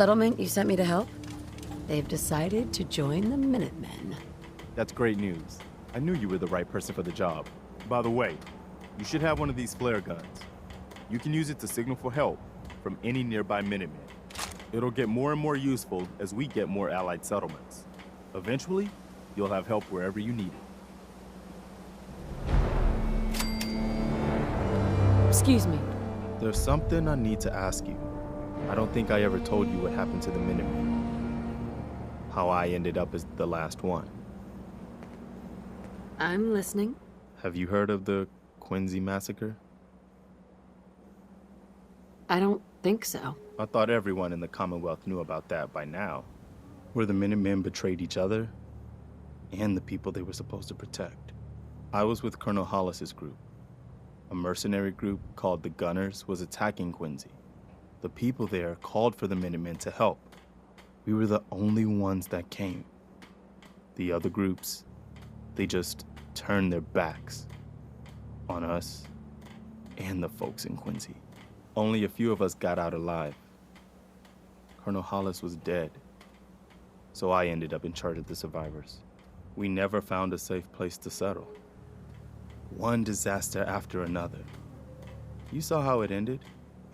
Settlement you sent me to help? They've decided to join the Minutemen. That's great news. I knew you were the right person for the job. By the way, you should have one of these flare guns. You can use it to signal for help from any nearby Minutemen. It'll get more and more useful as we get more allied settlements. Eventually, you'll have help wherever you need it. Excuse me. There's something I need to ask you. I don't think I ever told you what happened to the Minutemen. How I ended up as the last one. I'm listening. Have you heard of the Quincy massacre? I don't think so. I thought everyone in the Commonwealth knew about that by now. Where the Minutemen betrayed each other and the people they were supposed to protect. I was with Colonel Hollis's group. A mercenary group called the Gunners was attacking Quincy. The people there called for the Minutemen to help. We were the only ones that came. The other groups, they just turned their backs on us and the folks in Quincy. Only a few of us got out alive. Colonel Hollis was dead, so I ended up in charge of the survivors. We never found a safe place to settle. One disaster after another. You saw how it ended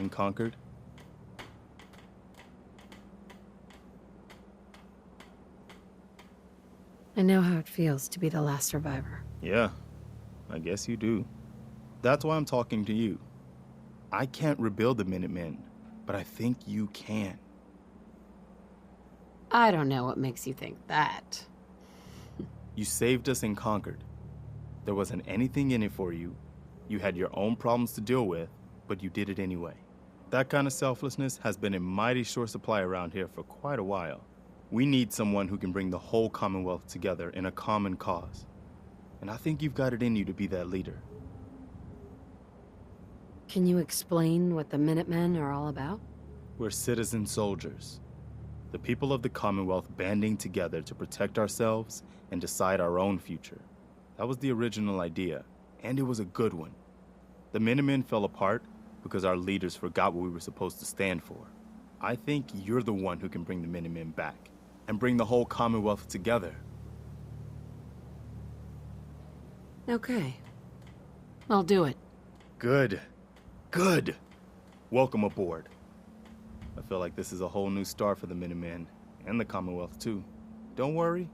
in Concord? I know how it feels to be the last survivor. Yeah, I guess you do. That's why I'm talking to you. I can't rebuild the Minutemen, but I think you can. I don't know what makes you think that. You saved us in Concord. There wasn't anything in it for you. You had your own problems to deal with, but you did it anyway. That kind of selflessness has been in mighty short supply around here for quite a while. We need someone who can bring the whole Commonwealth together in a common cause. And I think you've got it in you to be that leader. Can you explain what the Minutemen are all about? We're citizen soldiers. The people of the Commonwealth banding together to protect ourselves and decide our own future. That was the original idea, and it was a good one. The Minutemen fell apart because our leaders forgot what we were supposed to stand for. I think you're the one who can bring the Minutemen back and bring the whole Commonwealth together. Okay. I'll do it. Good. Good. Welcome aboard. I feel like this is a whole new start for the Minutemen and the Commonwealth too. Don't worry.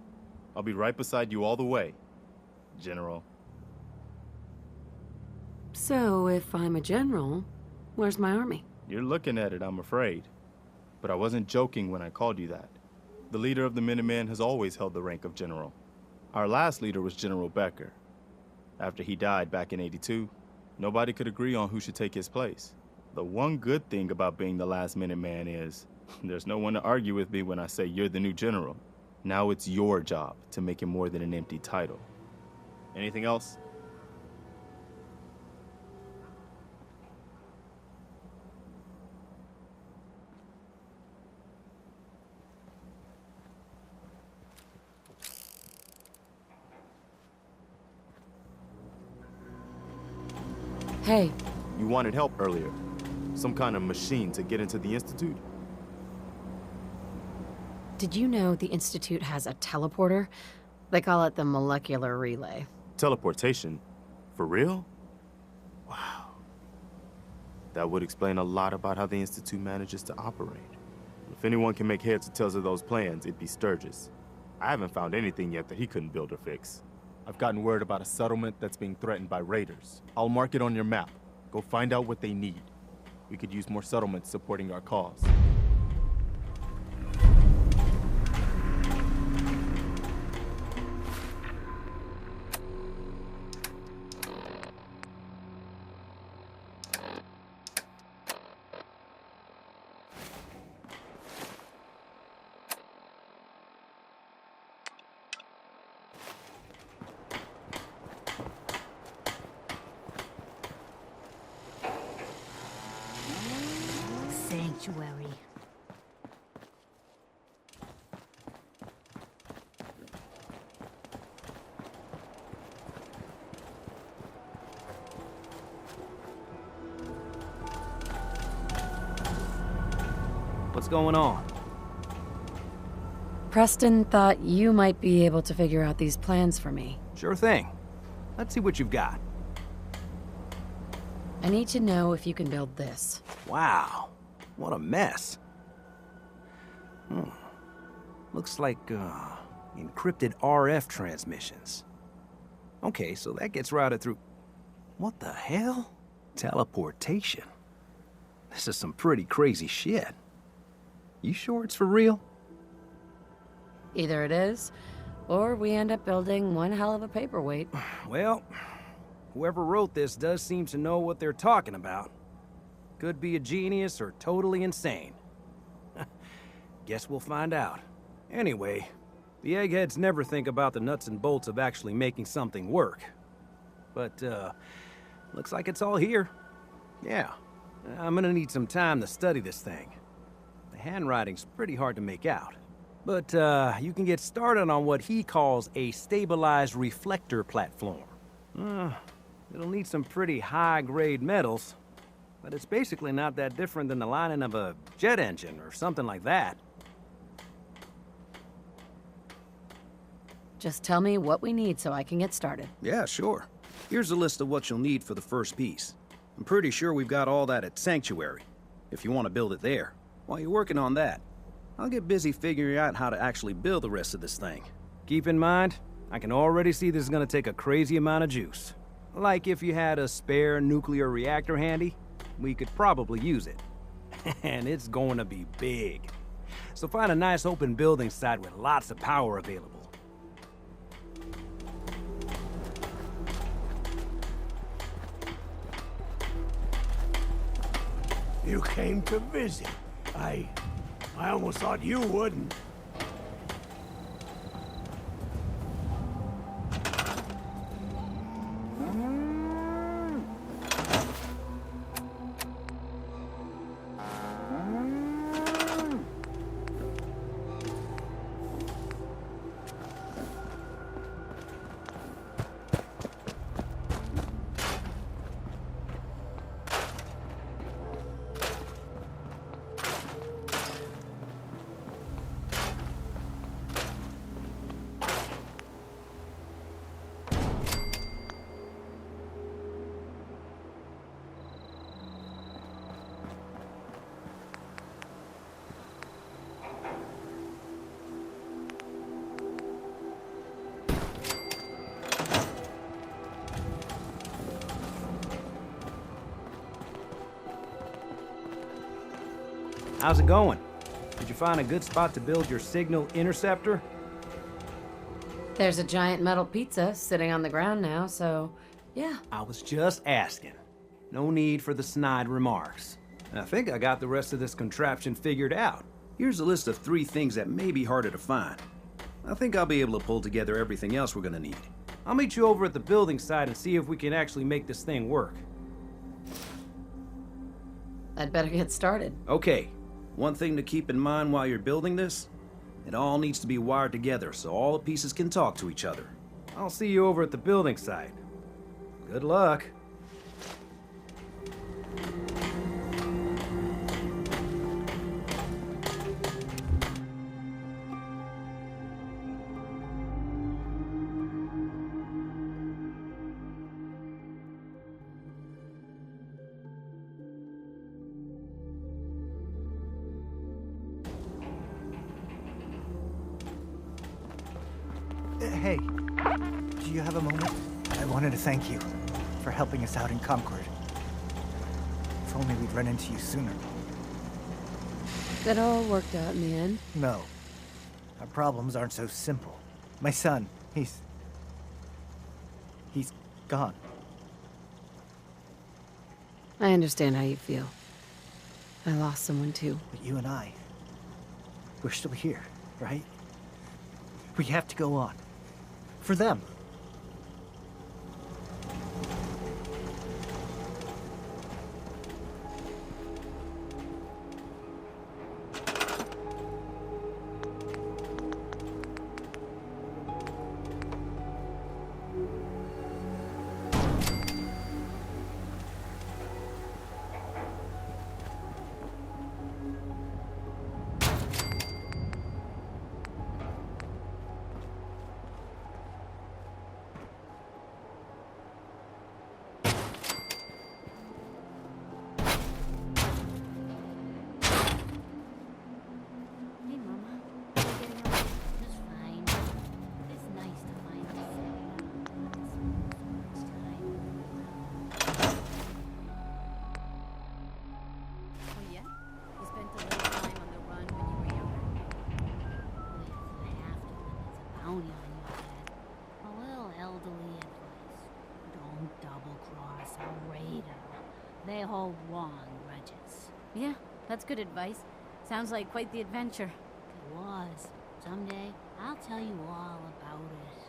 I'll be right beside you all the way, General. So, if I'm a general, where's my army? You're looking at it, I'm afraid. But I wasn't joking when I called you that. The leader of the Minutemen has always held the rank of general. Our last leader was General Becker. After he died back in '82, nobody could agree on who should take his place. The one good thing about being the last Minuteman is there's no one to argue with me when I say you're the new general. Now it's your job to make it more than an empty title. Anything else? Hey, You wanted help earlier. Some kind of machine to get into the Institute? did you know the Institute has a teleporter? They call it the molecular relay. Teleportation? For real? Wow. That would explain a lot about how the Institute manages to operate. If anyone can make heads or tails of those plans, it'd be Sturgis. I haven't found anything yet that he couldn't build or fix. I've gotten word about a settlement that's being threatened by raiders. I'll mark it on your map. Go find out what they need. We could use more settlements supporting our cause. Sanctuary. What's going on? Preston thought you might be able to figure out these plans for me. Sure thing. Let's see what you've got. I need to know if you can build this. Wow, what a mess. Looks like, encrypted RF transmissions. Okay, so that gets routed through... What the hell? Teleportation. This is some pretty crazy shit. You sure it's for real? Either it is, or we end up building one hell of a paperweight. Well, whoever wrote this does seem to know what they're talking about. Could be a genius or totally insane. Guess we'll find out. Anyway, the eggheads never think about the nuts and bolts of actually making something work. But, looks like it's all here. Yeah, I'm gonna need some time to study this thing. The handwriting's pretty hard to make out. But, you can get started on what he calls a stabilized reflector platform. It'll need some pretty high-grade metals, but it's basically not that different than the lining of a jet engine or something like that. Just tell me what we need so I can get started. Yeah, sure. Here's a list of what you'll need for the first piece. I'm pretty sure we've got all that at Sanctuary, if you want to build it there. While you're working on that, I'll get busy figuring out how to actually build the rest of this thing. Keep in mind, I can already see this is gonna take a crazy amount of juice. Like if you had a spare nuclear reactor handy, we could probably use it. And it's going to be big. So find a nice open building site with lots of power available. You came to visit. I almost thought you wouldn't. How's it going? Did you find a good spot to build your signal interceptor? There's a giant metal pizza sitting on the ground now, so yeah. I was just asking. No need for the snide remarks. I think I got the rest of this contraption figured out. Here's a list of 3 things that may be harder to find. I think I'll be able to pull together everything else we're gonna need. I'll meet you over at the building site and see if we can actually make this thing work. I'd better get started. Okay. One thing to keep in mind while you're building this, it all needs to be wired together so all the pieces can talk to each other. I'll see you over at the building site. Good luck. Hey, do you have a moment? I wanted to thank you for helping us out in Concord. If only we'd run into you sooner. That all worked out in the end. No, our problems aren't so simple. My son, he's gone. I understand how you feel. I lost someone too. But you and we're still here, right? We have to go on. For them. Yeah, that's good advice. Sounds like quite the adventure. It was. Someday, I'll tell you all about it.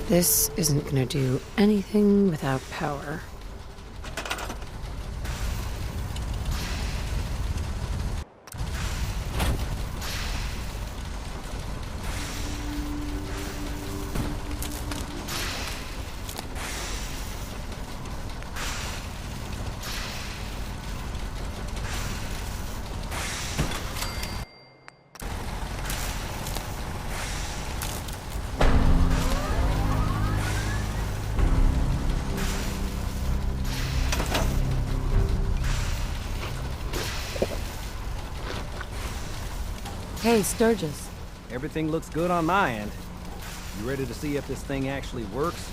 This isn't gonna do anything without power. Hey, Sturgis. Everything looks good on my end. You ready to see if this thing actually works?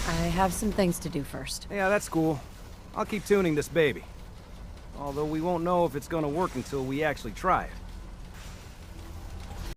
I have some things to do first. Yeah, that's cool. I'll keep tuning this baby. Although we won't know if it's gonna work until we actually try it.